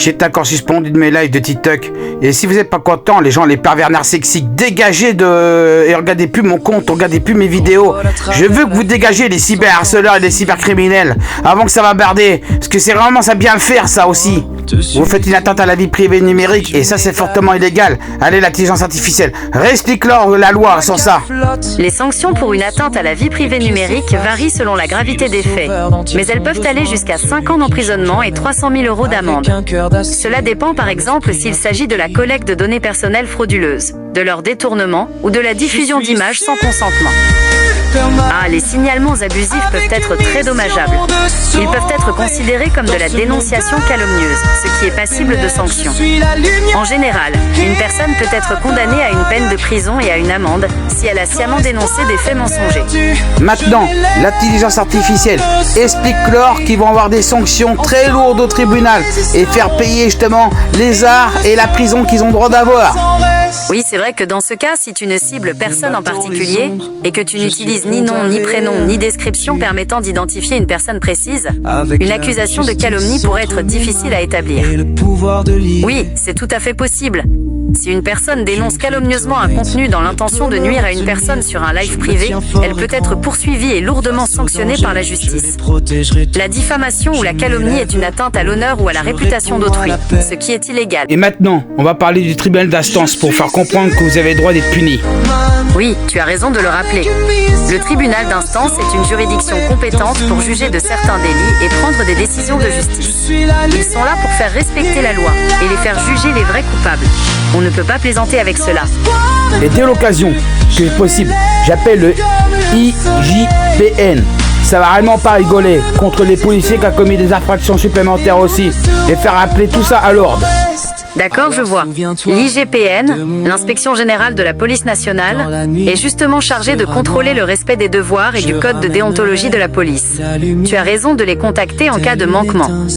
J'étais encore suspendu de mes lives de TikTok. Et si vous n'êtes pas content, les gens, les pervers narcissiques, dégagez de... Et regardez plus mon compte, regardez plus mes vidéos. Je veux que vous dégagez les cyberharceleurs et les cybercriminels avant que ça va barder. Parce que c'est vraiment ça bien faire, ça aussi. Vous faites une atteinte à la vie privée numérique et ça c'est fortement illégal. Allez, l'intelligence artificielle, réexplique-leur la loi sur ça. Les sanctions pour une atteinte à la vie privée numérique varient selon la gravité des faits, mais elles peuvent aller jusqu'à 5 ans d'emprisonnement et 300 000 € d'amende. Cela dépend par exemple s'il s'agit de la collecte de données personnelles frauduleuses, de leur détournement ou de la diffusion d'images sans consentement. Ah, les signalements abusifs peuvent être très dommageables. Ils peuvent être considérés comme de la dénonciation calomnieuse, ce qui est passible de sanctions. En général, une personne peut être condamnée à une peine de prison et à une amende si elle a sciemment dénoncé des faits mensongers. Maintenant, l'intelligence artificielle, explique-leur qu'ils vont avoir des sanctions très lourdes au tribunal et faire payer justement les arts et la prison qu'ils ont droit d'avoir. Oui, c'est vrai que dans ce cas, si tu ne cibles personne en particulier et que tu n'utilises ni nom, ni prénom, ni description permettant d'identifier une personne précise, une accusation de calomnie pourrait être difficile à établir. Oui, c'est tout à fait possible. Si une personne dénonce calomnieusement un contenu dans l'intention de nuire à une personne sur un live privé, elle peut être poursuivie et lourdement sanctionnée par la justice. La diffamation ou la calomnie est une atteinte à l'honneur ou à la réputation d'autrui, ce qui est illégal. Et maintenant, on va parler du tribunal d'instance pour faire comprendre que vous avez le droit d'être puni. Oui, tu as raison de le rappeler. Le tribunal d'instance est une juridiction compétente pour juger de certains délits et prendre des décisions de justice. Ils sont là pour faire respecter la loi et les faire juger les vrais coupables. On ne peut pas plaisanter avec cela. Et dès l'occasion que possible, j'appelle le IJPN. Ça va réellement pas rigoler contre les policiers qui ont commis des infractions supplémentaires aussi. Et faire appeler tout ça à l'ordre. D'accord, je vois. L'IGPN, l'Inspection Générale de la Police Nationale, est justement chargée de contrôler le respect des devoirs et du code de déontologie de la police. Tu as raison de les contacter en cas de manquement.